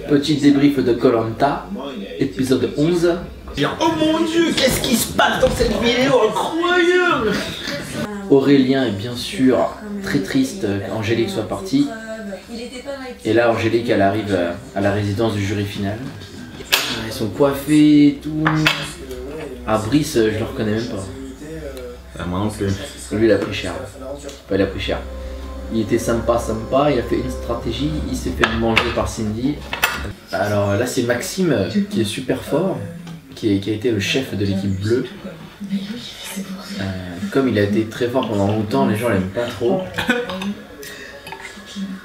Petit débrief de Koh Lanta, épisode 11. Oh mon dieu, qu'est-ce qui se passe dans cette vidéo incroyable! Aurélien est bien sûr très triste qu'Angélique soit partie. Et là, Angélique, elle arrive à la résidence du jury final. Ils sont coiffés et tout. Ah, Brice, je le reconnais même pas. Ah, moi non plus. Lui, il a pris cher. Enfin, il a pris cher. Il était sympa, il a fait une stratégie, il s'est fait manger par Cindy. Alors là, c'est Maxime qui est super fort, qui a été le chef de l'équipe bleue. Comme il a été très fort pendant longtemps, les gens l'aiment pas trop.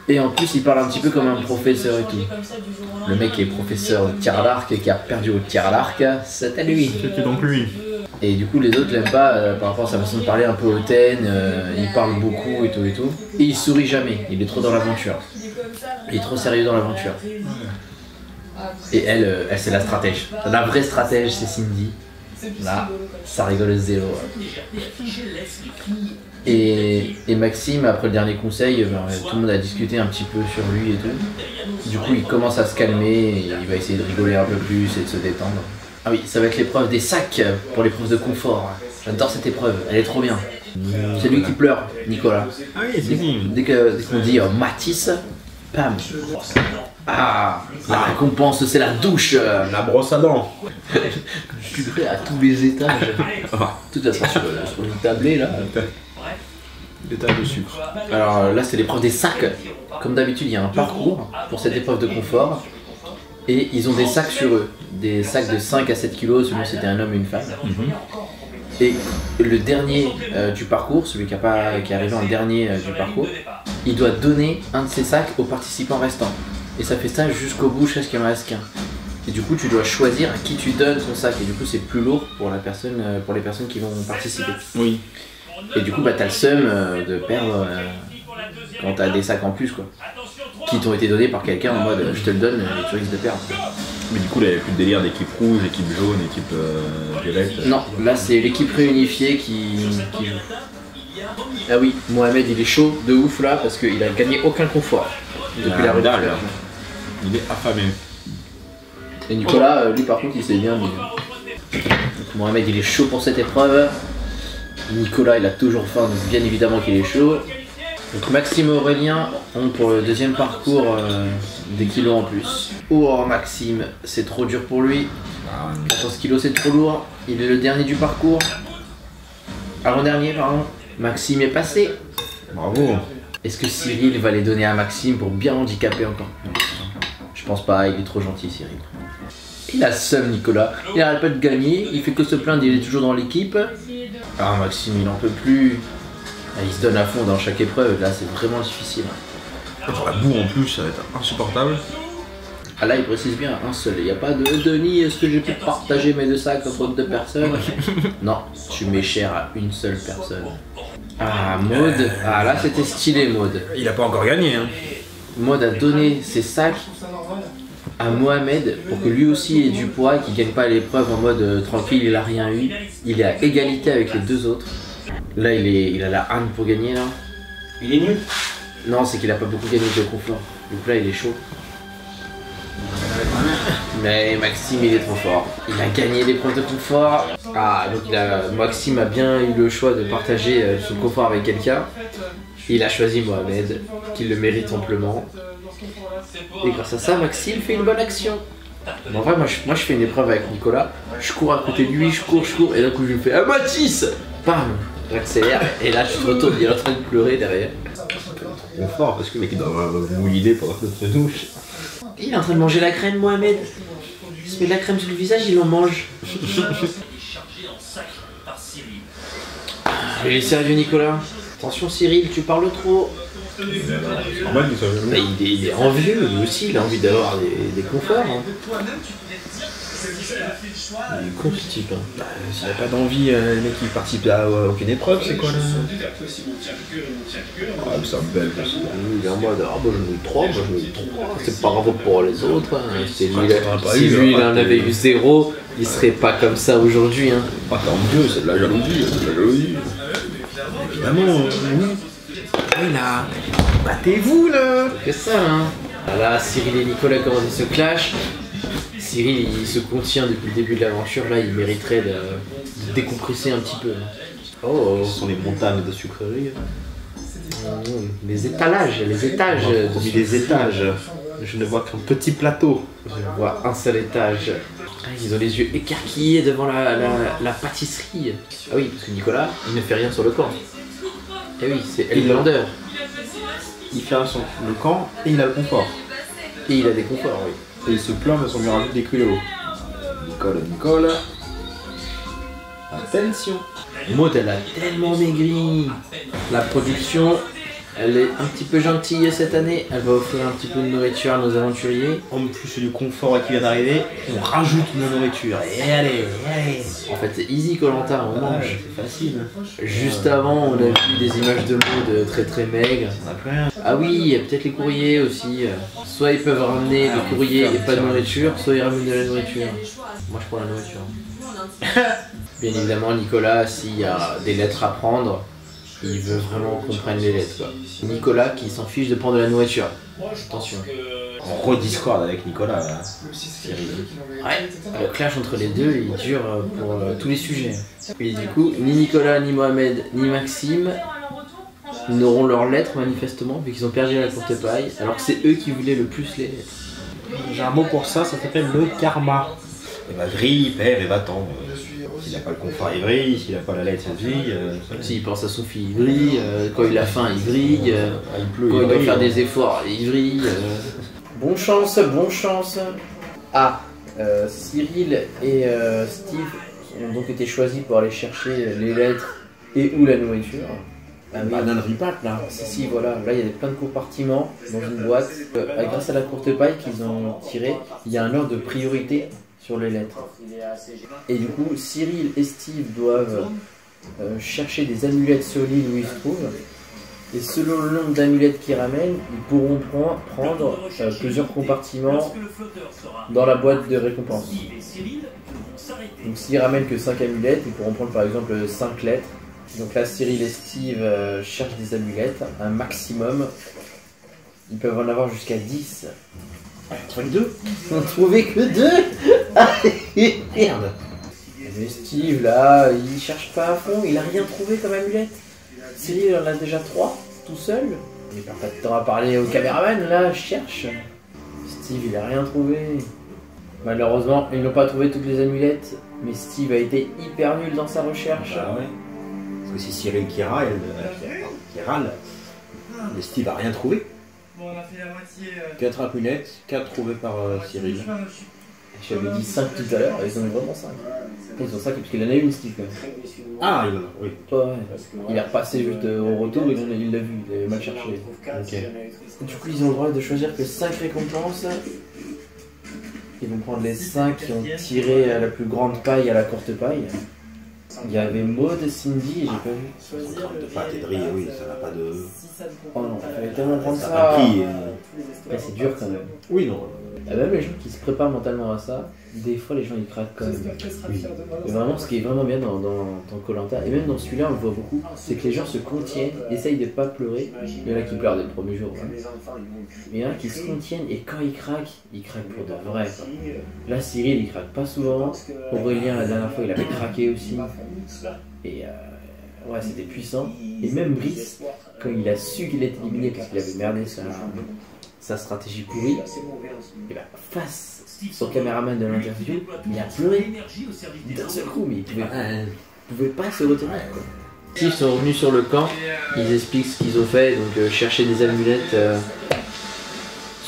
Et en plus, il parle un petit peu comme un professeur et tout. Le mec est professeur de tir à l'arc et qui a perdu au tir à l'arc, c'était lui. C'était donc lui. Et du coup, les autres l'aiment pas par rapport à sa façon de parler un peu hautaine, il parle beaucoup et tout et tout. Et il sourit jamais, il est trop dans l'aventure. Il est trop sérieux dans l'aventure. Et elle c'est la stratège. La vraie stratège, c'est Cindy. Là, ça rigole zéro. Et Maxime, après le dernier conseil, tout le monde a discuté un petit peu sur lui et tout. Du coup, il commence à se calmer et il va essayer de rigoler un peu plus et de se détendre. Ah oui, ça va être l'épreuve des sacs pour l'épreuve de confort. J'adore cette épreuve, elle est trop bien. C'est lui qui pleure, Nicolas. Ah oui, c'est lui. Dès qu'on dit Matisse, pam. Ah, la récompense, c'est la douche. La brosse à dents. Je suis prêt à tous les étages. Tout à fait sur le tablé là. Des tables de sucre. Alors là, c'est l'épreuve des sacs. Comme d'habitude, il y a un parcours pour cette épreuve de confort. Et ils ont des sacs sur eux. Des sacs de 5 à 7 kilos, selon si c'était un homme ou une femme. Et le dernier du parcours, celui qui est arrivé en dernier du parcours, il doit donner un de ses sacs aux participants restants. Et ça fait ça jusqu'au bout, jusqu'à ce qu'il en reste qu'un. Et du coup, tu dois choisir à qui tu donnes ton sac. Et du coup, c'est plus lourd pour les personnes qui vont participer. Oui. Et du coup, bah, t'as le seum de perdre quand t'as des sacs en plus, quoi. Qui t'ont été donnés par quelqu'un en mode je te le donne et tu risques de perdre. Mais du coup, il n'y avait plus de délire d'équipe rouge, équipe jaune, équipe violette. Non, là c'est l'équipe réunifiée qui joue. Ah oui, Mohamed il est chaud de ouf là parce qu'il a gagné aucun confort depuis la dalle. réunification. Il est affamé. Et Nicolas, lui par contre il s'est bien mis. Mohamed il est chaud pour cette épreuve. Nicolas il a toujours faim donc bien évidemment qu'il est chaud. Donc Maxime et Aurélien ont pour le deuxième parcours des kilos en plus. Oh Maxime, c'est trop dur pour lui. 14 kilos c'est trop lourd. Il est le dernier du parcours. Avant-dernier pardon. Maxime est passé. Bravo. Est-ce que Cyril va les donner à Maxime pour bien handicaper encore? Non, je pense pas, il est trop gentil Cyril. Il a le seum Nicolas. Il arrête pas de gagner, il fait que se plaindre, il est toujours dans l'équipe. Ah Maxime il en peut plus. Il se donne à fond dans chaque épreuve, là c'est vraiment difficile. Pour la boue en plus, ça va être insupportable. Ah là il précise bien, un seul, il n'y a pas de Denis, est-ce que j'ai pu partager mes deux sacs entre deux personnes? Non, tu mets cher à une seule personne. Ah Maud, ah là c'était stylé Maud. Il a pas encore gagné hein. Maud a donné ses sacs à Mohamed pour que lui aussi ait du poids, qu'il gagne pas l'épreuve en mode tranquille, il a rien eu. Il est à égalité avec les deux autres. Là il a la hargne pour gagner là. Il est nul. Non, c'est qu'il a pas beaucoup gagné de confort. Donc là il est chaud. Mais Maxime il est trop fort. Il a gagné l'épreuve de confort. Ah donc Maxime a bien eu le choix de partager son confort avec quelqu'un. Il a choisi Mohamed, qui le mérite amplement. Et grâce à ça, Maxime fait une bonne action. Mais en vrai, moi je fais une épreuve avec Nicolas. Je cours à côté de lui, je cours, et d'un coup je lui fais ah Mathis. Bam. J'accélère et là je te retourne, il est en train de pleurer derrière. Trop fort parce que le mec il doit mouiller pendant notre douche. Il est en train de manger la crème, Mohamed. Il se met de la crème sur le visage, il en mange. Il est sérieux, Nicolas. Attention, Cyril, tu parles trop. C'est normal qu'il soit jaloux. Bah, il est envieux, lui aussi, il a envie d'avoir des conforts. Hein. Il est con ce type. Hein. S'il n'a pas d'envie, le mec qui participe à aucune épreuve, c'est quoi là? Ah, c'est un bel aussi. Il est en mode ah, moi je mouille 3, c'est pas grave pour les autres. Hein. Si lui il en avait eu 0, il serait pas comme ça aujourd'hui. Hein. Ah, tant mieux, c'est de la jalousie, Évidemment, oui. Oui là, battez-vous là. c'est ça hein. Là, Cyril et Nicolas commencent ce clash. Cyril, il se contient depuis le début de l'aventure. Là, il mériterait de décompresser un petit peu. Oh, ce sont les montagnes de sucreries. Les étalages, les étages. Les étages. Je ne vois qu'un petit plateau. Je vois un seul étage. Ah, ils ont les yeux écarquillés devant la pâtisserie. Ah oui, parce que Nicolas, il ne fait rien sur le camp. Eh oui, c'est Highlander. Il fait le camp et il a le confort. Et il a des conforts, oui. Et il se plaint parce qu'on lui rajoute des culots. Nicole. Attention. Maud, elle a tellement maigri. La production, elle est un petit peu gentille cette année. Elle va offrir un petit peu de nourriture à nos aventuriers. En plus du confort qui vient d'arriver, on rajoute de la nourriture. Et allez. En fait, c'est easy Koh-Lanta, on mange. C'est facile. Juste avant, on a vu des images de Maud très très maigres. On n'a plus rien. Ah oui, il y a peut-être les courriers aussi. Soit ils peuvent ramener le courrier et pas de nourriture, soit ils ramènent de la nourriture. Moi je prends la nourriture. Bien évidemment, Nicolas, s'il y a des lettres à prendre, il veut vraiment qu'on prenne les lettres, quoi. Nicolas qui s'en fiche de prendre de la nourriture. Attention. On rediscorde avec Nicolas là. Ouais, le clash entre les deux, il dure pour tous les sujets. Et du coup, ni Nicolas, ni Mohamed, ni Maxime n'auront leurs lettres manifestement, vu qu'ils ont perdu la courte paille, alors que c'est eux qui voulaient le plus les lettres. J'ai un mot pour ça s'appelle le karma. Et bah vrille, perd et va-t'en. S'il n'a pas le confort, il vrille. S'il n'a pas la lettre, il vrille. S'il pense à son fils, il vrille. Quand il a faim, il vrille. Il pleut, quand il doit faire des efforts, il vrille. Bonne chance, bonne chance. Ah, Cyril et Steve ont donc été choisis pour aller chercher les lettres et ou la nourriture. Ah oui, bananerie pack là. Si, voilà, là il y a plein de compartiments dans une boîte. Grâce à la courte paille qu'ils ont tirée, il y a un ordre de priorité sur les lettres. Et du coup, Cyril et Steve doivent chercher des amulettes sur l'île où ils se trouvent. Et selon le nombre d'amulettes qu'ils ramènent, ils pourront prendre plusieurs compartiments dans la boîte de récompense. Donc s'ils ramènent que 5 amulettes, ils pourront prendre par exemple 5 lettres. Donc là, Cyril et Steve cherchent des amulettes, un maximum. Ils peuvent en avoir jusqu'à 10. Trouvé 2. Ils n'ont trouvé que 2. Merde. Mais Steve, là, il cherche pas à fond, il a rien trouvé comme amulette. Cyril en a déjà 3, tout seul. Il perd pas de temps à parler au caméraman, là, je cherche. Steve, il a rien trouvé. Malheureusement, ils n'ont pas trouvé toutes les amulettes, mais Steve a été hyper nul dans sa recherche. Ah ouais. Parce que c'est Cyril qui râle, mais Steve a rien trouvé. Bon, on a fait la moitié. 4 amulettes, 4 trouvées par Cyril. J'avais dit 5 tout à l'heure, ils en ont vraiment 5. Ils ont 5 parce qu'il en a une, Steve, quand même. Ah, il en a, oui. Ouais, il est repassé juste au retour, il l'a vu, il avait mal cherché. Okay. Du coup, ils ont le droit de choisir que 5 récompenses. Ils vont prendre les 5 qui ont tiré à la plus grande paille à la courte paille. Il y avait Maud, Cindy, et j'ai pas vu. De pâte et de riz, oui, ça n'a pas de. Oh non, il fallait tellement prendre ça. Ça n'a pas pris. Ouais, c'est dur quand même. Oui, non. Et même les gens qui se préparent mentalement à ça, des fois les gens ils craquent quand même. Oui. Et vraiment, ce qui est vraiment bien dans Koh-Lanta, et même dans celui-là on le voit beaucoup, c'est que les gens se contiennent, essayent de pas pleurer. Il y en a qui pleurent dès le premier jour. Hein. Mais il y en a qui se contiennent et quand ils craquent pour de vrai. Quoi. Là Cyril il craque pas souvent, Aurélien la dernière fois il avait craqué aussi. Et ouais, c'était puissant. Et même Brice, quand il a su qu'il était éliminé parce qu'il avait merdé sa stratégie pourrie, et ben, face au caméraman de l'interview, il a pleuré d'un seul coup, mais il pouvait pas se retenir. Ils sont revenus sur le camp, ils expliquent ce qu'ils ont fait, donc chercher des amulettes,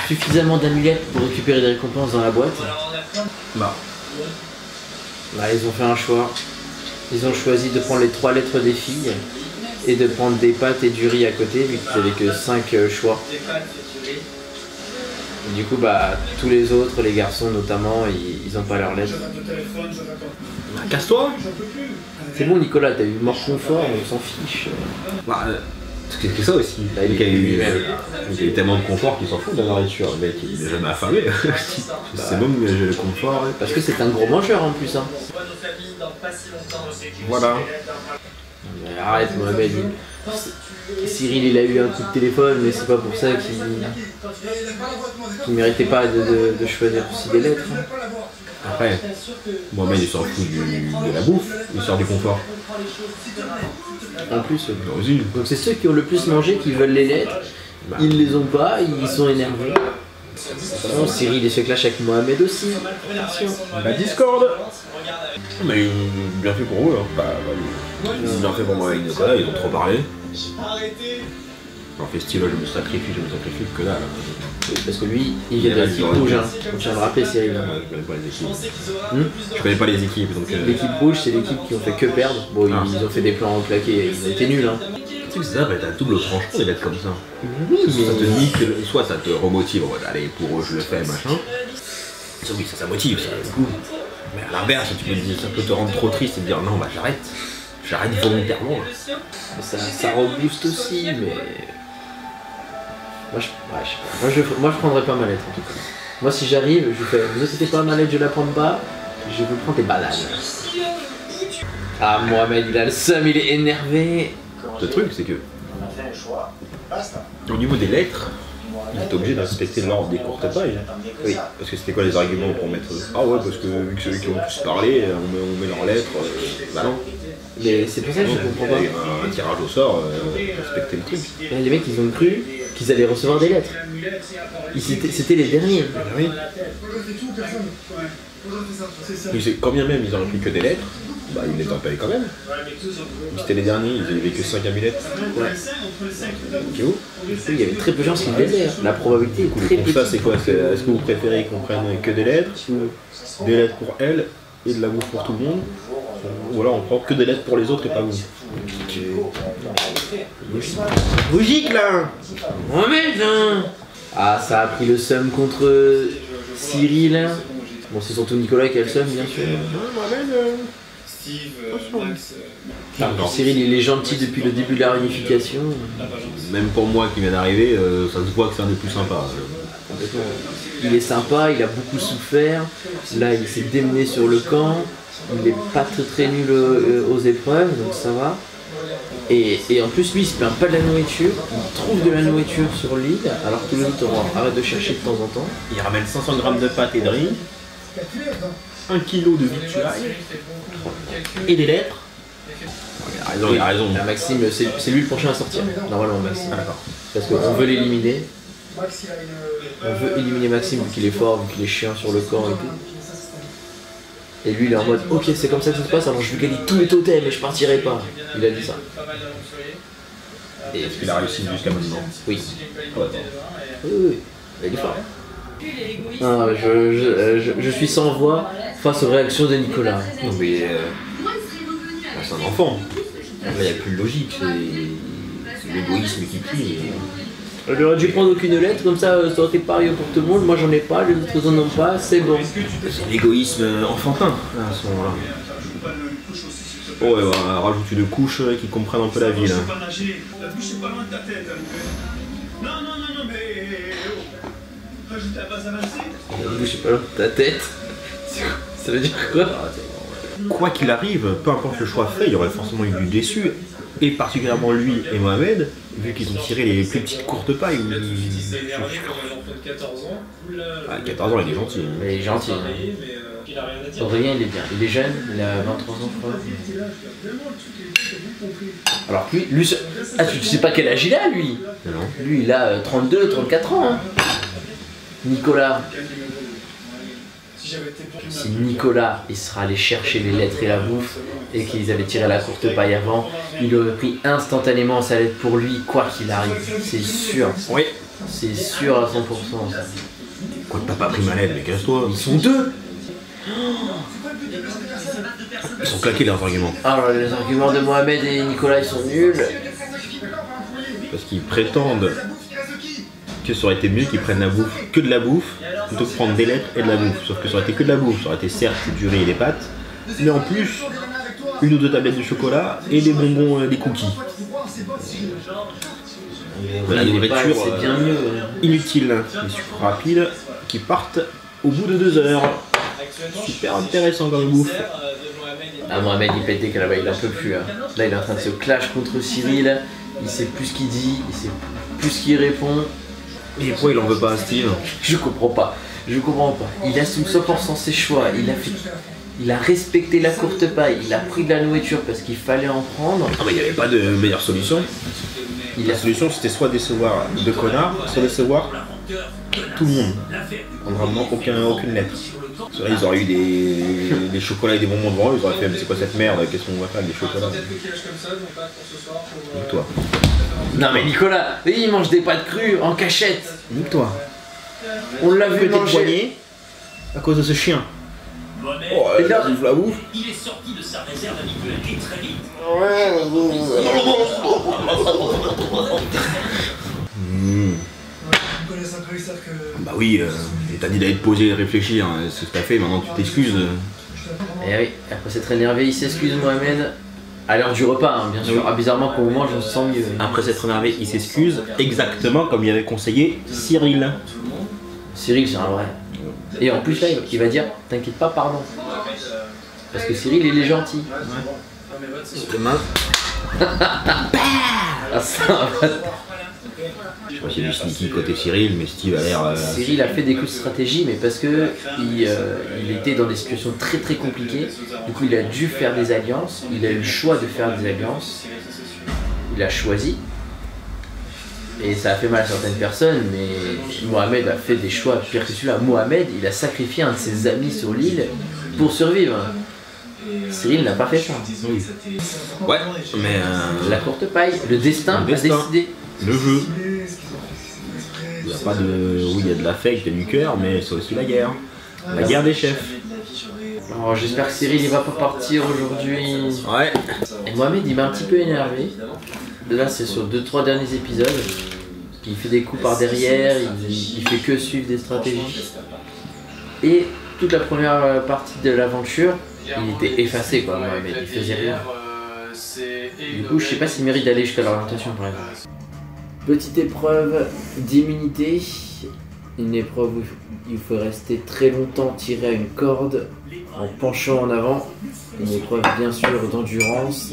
suffisamment d'amulettes pour récupérer des récompenses dans la boîte. Bah, là ils ont fait un choix, ils ont choisi de prendre les 3 lettres des filles et de prendre des pâtes et du riz à côté, vu qu'ils n'avaient que 5 choix. Et du coup, bah, tous les autres, les garçons notamment, ils ont pas leurs lettres. Casse-toi. C'est bon, Nicolas, t'as eu mort confort, on s'en fiche. Bah, c'est ça aussi. Il y a eu tellement de confort qu'il s'en fout de la nourriture. Le mec, il est jamais affamé. C'est bon, mais j'ai le confort. Ouais. Parce que c'est un gros mangeur en plus. Hein. Voilà. Mais arrête, Mohamed, Cyril il a eu un coup de téléphone, mais c'est pas pour ça qu'il méritait pas de choisir aussi des lettres. Après, Mohamed il s'en fout de la bouffe, il sort du confort. En plus, Vas-y. donc c'est ceux qui ont le plus mangé qui veulent les lettres. Ils les ont pas, ils sont énervés. Non, Cyril il se clash avec Mohamed aussi. Attention. La Discord. Mais bien fait pour eux, hein. Bien fait pour moi avec Nicolas, ils ont trop parlé. En festival, je me sacrifie, que dalle. Oui, parce que lui, il vient de l'équipe rouge, hein. On tient à le rappeler, Cyril. Je connais pas les équipes. Je connais pas les équipes, donc... L'équipe rouge, c'est l'équipe qui ont fait que perdre. Bon, ils ont fait des plans claqués, ils ont été nuls, hein. Tu sais que ça, t'as double tranchant des lettres comme ça. Oui, Ça te mais... nique, soit ça te remotive, allez, pour eux, je le fais, machin. Oui, ça motive, ça, du coup. Mais à l'inverse, tu peux te dire, ça peut te rendre trop triste et te dire, non, bah j'arrête. J'arrête volontairement. Ça rebooste aussi, mais... Moi, je prendrais pas ma lettre, en tout cas. Moi, si j'arrive, je fais, vous inquiétez pas, ma lettre, je la prends pas, je veux prendre tes bananes. Ah, Mohamed, il a le seum, il est énervé. Le truc, c'est que, au niveau des lettres, il est obligé de respecter l'ordre des courtes pailles. Oui. Parce que c'était quoi les arguments pour mettre... Ah ouais, parce que vu que ceux qui ont tous parlé, on met leurs lettres, bah non. Mais c'est pour ça que je comprends pas. Un tirage au sort, respecter le truc. Et les mecs, ils ont cru qu'ils allaient recevoir des lettres. C'était les derniers. Oui. Quand bien même ils auraient pris que des lettres, bah ils les ont payés quand même. C'était les derniers, ils avaient que 5 amulettes. Ouais. Ok, où Il y avait très peu de gens qui les aidaient. La probabilité est très petite. Ça c'est quoi? Est-ce que vous préférez qu'on prenne que des lettres, ou des lettres pour elle et de la bouffe pour tout le monde, ou alors on prend que des lettres pour les autres et pas vous? Logique là. Mohamed, hein. Ah, ça a pris le seum contre Cyril. Bon, c'est surtout Nicolas qui a le seum, bien sûr. Cyril, il est gentil depuis le début de la réunification. Même pour moi qui viens d'arriver, ça se voit que c'est un des plus sympas. Il est sympa, il a beaucoup souffert. Là, il s'est démené sur le camp. Il est pas très nul aux épreuves, donc ça va. Et en plus, lui, il se plaint pas de la nourriture. Il trouve de la nourriture sur l'île, alors que les autres arrête de chercher de temps en temps. Il ramène 500 grammes de pâtes et de riz, 1 kilo de victuailles et des lettres. Il a raison. Maxime, c'est lui le prochain à sortir, normalement, Maxime. Ah, d'accord. Parce qu'on veut l'éliminer. On veut éliminer Maxime vu qu'il est fort, vu qu'il est chiant sur le camp et tout. Et lui il est en mode ok c'est comme ça que ça se passe, alors je vais gagner tous les totems et je partirai pas. Il a dit ça. Et est-ce qu'il a réussi jusqu'à maintenant? Oui. Oui, il est fort. Ah, je suis sans voix face aux réactions de Nicolas. Non mais c'est un enfant. Là il n'y a plus de logique, c'est l'égoïsme qui prie. Il aurait dû prendre aucune lettre, comme ça aurait été pareil pour tout le monde. Moi j'en ai pas, les autres en ont pas, c'est bon. C'est l'égoïsme enfantin à ce moment-là. Oh ouais, bah, rajoute une couche qui comprenne un peu la vie là. La bouche est pas loin de ta tête. Non, mais... Rajoute la base avancée. La bouche est pas loin de ta tête. Ça veut dire quoi? Quoi qu'il arrive, peu importe le choix fait, il y aurait forcément eu du déçu. Et particulièrement lui et Mohamed, vu qu'ils ont tiré les plus petites courtes pailles. À 14 ans, il est gentil. Il est gentil. Aurélien, il est bien. Il est jeune, il a 23 ans, je crois. Alors lui ah, tu sais pas quel âge il a, lui? Non. Lui, il a 32, 34 ans. Hein. Nicolas. Si Nicolas, il sera allé chercher les lettres et la bouffe, et qu'ils avaient tiré la courte paille avant, il aurait pris instantanément sa lettre pour lui, quoi qu'il arrive. C'est sûr. Oui. C'est sûr à 100%. Ça. Quoi que t'as pas pris ma lettre, mais casse-toi. Ils sont deux. Ils sont claqués leurs arguments. Alors les arguments de Mohamed et Nicolas, ils sont nuls. Parce qu'ils prétendent que ça aurait été mieux qu'ils prennent que de la bouffe, plutôt que prendre des lettres et de la bouffe. Sauf que ça aurait été que de la bouffe. Ça aurait été certes du riz et des pâtes, mais en plus, une ou deux tablettes de chocolat et des bonbons, des cookies. Voilà, des nourritures c'est bien mieux. inutiles, des sucres rapides qui partent au bout de 2 heures. Super intéressant comme bouffe. Ah, Mohamed il pète des câbles, il en peut plus. Hein. Là il est en train de se clash contre Cyril. il sait plus ce qu'il dit, il sait plus ce qu'il répond. Et pourquoi il en veut pas à Steve? Je comprends pas. Il assume 100% ses choix. Il a respecté la courte paille. Il a pris de la nourriture parce qu'il fallait en prendre. Ah bah il n'y avait pas de meilleure solution. La solution c'était soit décevoir deux connards, soit décevoir tout le monde. En ne ramenant aucune lettre. Parce que là, ils auraient eu des chocolats et des bonbons devant eux, ils auraient fait mais c'est quoi cette merde, qu'est-ce qu'on va faire avec des chocolats? Nique-toi. Non mais Nicolas, il mange des pâtes crues en cachette. Nique-toi. On l'a vu manger à cause de ce chien. Oh, et là, il la bouffe. Il est sorti de sa réserve habituelle et très vite. Bah oui, et t'as dit d'aller te poser et réfléchir, hein, c'est ce que t'as fait, maintenant tu t'excuses. Et oui, après s'être énervé, il s'excuse Mohamed. À l'heure du repas, hein, bien sûr. Ah, bizarrement, quand on mange, on se sent mieux. Après s'être énervé, il s'excuse exactement comme il avait conseillé Cyril. Cyril, c'est un vrai. Et en plus, là, il va dire t'inquiète pas, pardon. Parce que Cyril, il est gentil. Demain. Ah, ça va. Je sais pas s'il y a du sneaky côté Cyril, mais Steve a l'air. Cyril a fait des coups de stratégie, mais parce que il était dans des situations très très compliquées. Du coup, il a dû faire des alliances. Il a eu le choix de faire des alliances. Il a choisi. Et ça a fait mal à certaines personnes, mais Mohamed a fait des choix pires que celui-là. Mohamed, il a sacrifié un de ses amis sur l'île pour survivre. Cyril n'a pas fait ça. Oui. Ouais, mais. La courte paille, le destin a décidé. Le jeu. Il n'y a pas de. Oui, il y a de l'affect, du cœur, mais c'est aussi la guerre. La guerre des chefs. Oh, j'espère que Cyril il va pas partir aujourd'hui. Ouais. Et Mohamed il m'a un petit peu énervé. Là c'est sur 2-3 derniers épisodes. Il fait des coups par derrière, il fait que suivre des stratégies. Et toute la première partie de l'aventure, il était effacé quoi, Mohamed, il faisait rien. Du coup je sais pas s'il mérite d'aller jusqu'à l'orientation par exemple. Petite épreuve d'immunité. Une épreuve où il faut rester très longtemps tiré à une corde en penchant en avant. Une épreuve bien sûr d'endurance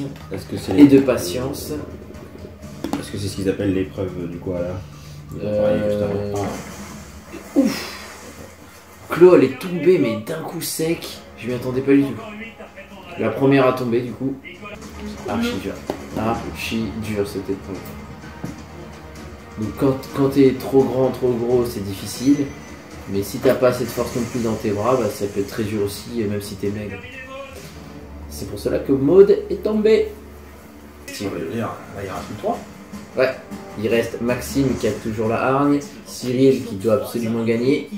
et de patience. Est-ce que c'est ce qu'ils appellent l'épreuve du quoi là? Ouf! Chloé elle est tombée mais d'un coup sec. Je m'y attendais pas du tout. La première à tomber du coup. Archi dur cette épreuve. Donc quand t'es trop grand, trop gros, c'est difficile. Mais si t'as pas assez de force non plus dans tes bras, bah, ça peut être très dur aussi, même si t'es maigre. C'est pour cela que Maud est tombée. Si on va dire, il y aura plus 3. Ouais, il reste Maxime qui a toujours la hargne, Cyril qui doit absolument gagner,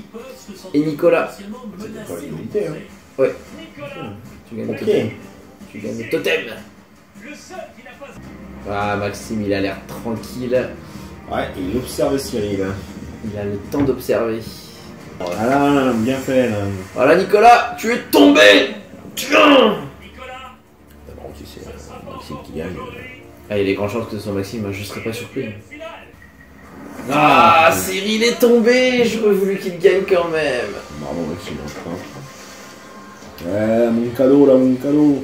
et Nicolas. C'est pas l'unité, hein. Ouais. Tu gagnes le totem. Tu gagnes le totem. Ah, Maxime il a l'air tranquille. Ouais, il observe Cyril. Il a le temps d'observer. Voilà, bien fait là. Voilà Nicolas, tu es tombé. Tiens. D'abord, tu sais, Maxime qui gagne. Ah, il y a des grandes chances que ce soit Maxime, je serais pas surpris. Ah, Cyril est tombé, j'aurais voulu qu'il gagne quand même. Bravo Maxime, je crois. Ouais, mon cadeau là, mon cadeau.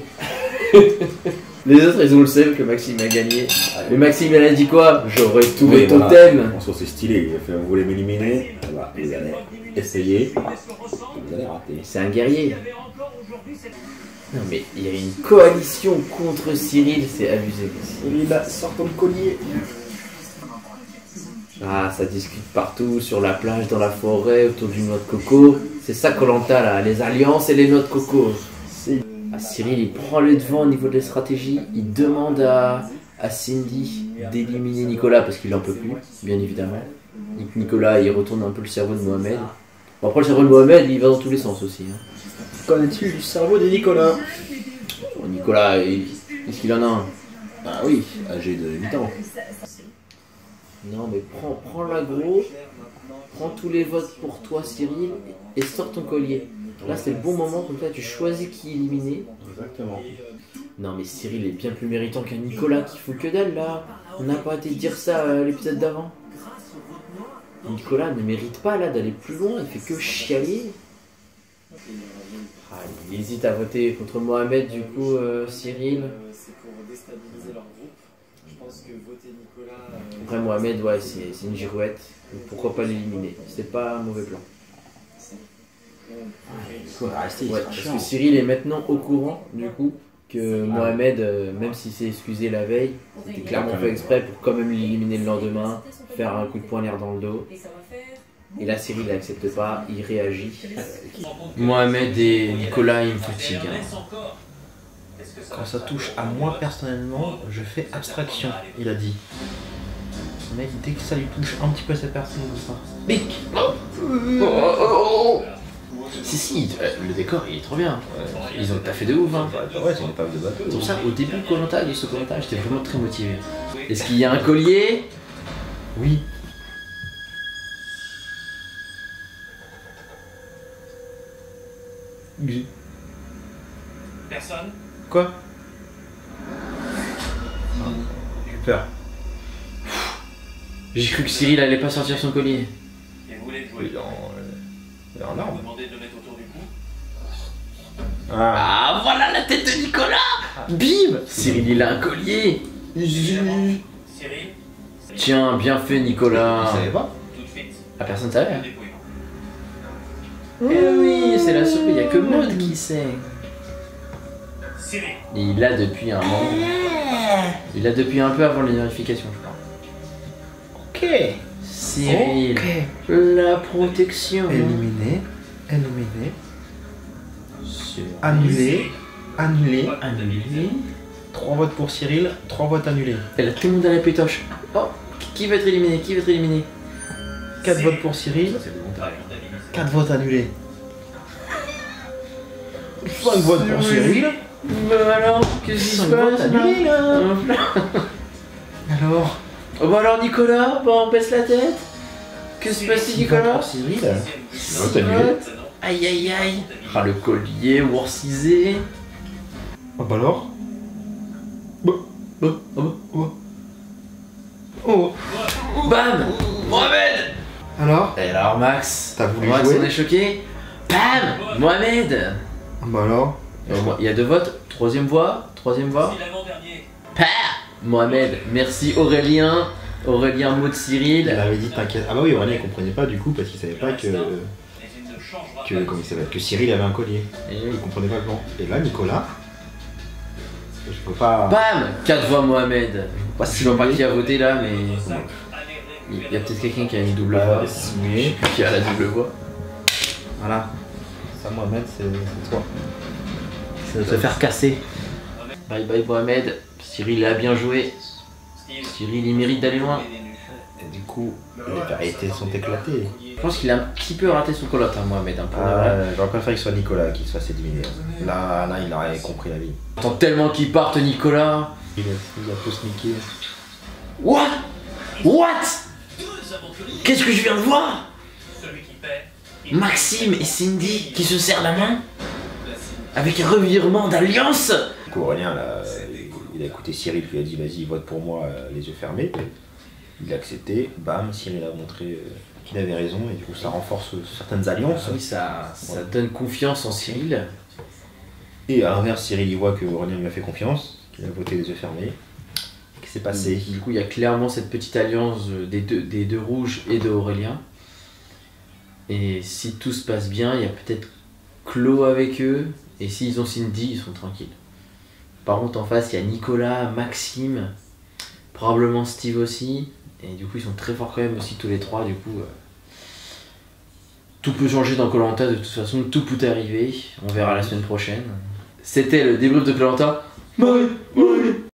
Les autres ils ont le seum que Maxime a gagné. Mais Maxime elle a dit quoi? J'aurais tout Oui, le totem. Voilà. En soi c'est stylé, il a fait vous voulez m'éliminer, voilà, vous allez essayer, vous allez rater. C'est un guerrier. Non mais il y a une coalition contre Cyril, c'est abusé. Cyril, sort ton collier. Ah, ça discute partout, sur la plage, dans la forêt, autour d'une noix de coco. C'est ça Koh-Lanta là, les alliances et les noix de coco. Ah, Cyril il prend le devant au niveau des stratégies, il demande à Cindy d'éliminer Nicolas parce qu'il en peut plus, bien évidemment. Nicolas il retourne un peu le cerveau de Mohamed. Bon, après le cerveau de Mohamed il va dans tous les sens aussi. Hein. Connais-tu du cerveau de Nicolas? Bon, Nicolas, est-ce qu'il en a un? Ah oui, âgé de 8 ans. Non mais prends l'agro, prends tous les votes pour toi Cyril et sors ton collier. Là c'est le bon moment, comme ça tu choisis qui éliminer. Exactement. Non mais Cyril est bien plus méritant qu'un Nicolas qui fout que dalle là. On n'a pas été dire ça à l'épisode d'avant. Nicolas ne mérite pas là d'aller plus loin, il fait que chialer. Ah, il hésite à voter contre Mohamed du coup Cyril. Après Mohamed, ouais, c'est une girouette. Donc pourquoi pas l'éliminer? C'était pas un mauvais plan. Ouais, parce que Cyril est maintenant au courant du coup que Mohamed, même s'il s'est excusé la veille, c'était clairement fait exprès pour quand même l'éliminer le lendemain, faire un coup de poignard dans le dos. Et là Cyril n'accepte pas, il réagit. Mohamed et Nicolas, ils me fatiguent. Quand ça touche à moi personnellement, je fais abstraction, il a dit. Mec, dès que ça lui touche un petit peu à cette personne, ça. Bic. Si, le décor il est trop bien. Ils ont taffé de ouf. Hein. Ouais, c'est une épave de bateau. C'est pour ça, au début de Koh-Lanta, de ce Koh-Lanta, j'étais vraiment très motivé. Est-ce qu'il y a un collier? Oui. Personne? Quoi? J'ai peur. J'ai cru que Cyril allait pas sortir son collier. Et vous voulez Oui, jouer? il est en arme. Vous demandez de le mettre autour du cou? Ah, voilà la tête de Nicolas. Bim. Cyril il a un collier. Cyril? Tiens, bien fait Nicolas. Il savait pas? Tout de suite. Ah, personne savait. Hein. Dépouillement. Eh oui, c'est la surprise, il n'y a que Maud qui sait. Cyril. Et il l'a depuis un moment. Il l'a depuis un peu avant les vérifications, je crois. Ok. Cyril, Ok. la protection. Éliminé. Annulé. Annulé. 3 votes pour Cyril, 3 votes annulés. Et là, tout le monde à la pétoche. Oh, qui va être éliminé? 4 votes pour Cyril, 4 votes annulés. 5 votes pour Cyril. Bah alors, qu'est-ce qui se 5 votes passe annulés là. Alors, Oh bah alors Nicolas, bah on baisse la tête. Que se passe-t-il 6 votes Nicolas? pour Cyril. 6 votes annulés. votes. Aïe aïe aïe. Ah le collier, worcisé. Oh bah alors. Oh. Bam, Mohamed. Alors. Et alors Max, T'as voulu Max jouer? on est choqué. Bam, Mohamed. Bah alors. Il y a 2 votes, troisième voix. C'est l'avant-dernier. Pah, Mohamed, merci Aurélien. Aurélien Maud Cyril. Il avait dit t'inquiète. Ah bah oui, Aurélien il comprenait pas du coup parce qu'il savait pas que. Mais il ne changera pas. Comment il s'appelle, que Cyril avait un collier. Et Il comprenait pas le plan. Et là, Nicolas. Je peux pas. Bam, 4 voix Mohamed. Pas Je sais pas qui a voté là, mais Sac, il y a peut-être quelqu'un qui a une double Bah, voix. signé. Qui a la double voix. Voilà. Ça, Mohamed, c'est toi. Ça va te faire casser. Bye bye Mohamed. Cyril a bien joué. Steve. Cyril il mérite d'aller loin. Et du coup, les vérités sont éclatées. Je pense qu'il a un petit peu raté son colotte, hein, Mohamed. Hein, pour de vrai. J'aurais préféré que ce soit Nicolas qui se fasse éliminer. Là, il aurait compris la vie. J'attends tellement qu'il parte Nicolas. Il a tout sneaké. What? What? Deux aventuriers. Qu'est-ce que je viens de voir? Celui qui paie. Maxime et Cindy qui se serrent la main avec un revirement d'alliance. Du coup, Aurélien, là, il a écouté Cyril qui lui a dit vas-y, vote pour moi, les yeux fermés. Il a accepté, bam, Cyril a montré qu'il avait raison et du coup ça renforce certaines alliances. Oui, ça donne confiance en Cyril. Et à l'inverse, Cyril il voit que Aurélien lui a fait confiance, qu'il a voté les yeux fermés. Qu'est-ce qui s'est passé? Du coup, il y a clairement cette petite alliance des deux rouges et de Aurélien. Et si tout se passe bien, il y a peut-être Clos avec eux. Et s'ils ont Cindy, ils sont tranquilles. Par contre, en face, il y a Nicolas, Maxime, probablement Steve aussi. Et du coup, ils sont très forts quand même aussi tous les trois. Du coup, tout peut changer dans Koh-Lanta. De toute façon, tout peut arriver. On verra la semaine prochaine. C'était le débrief de Koh-Lanta. Bye.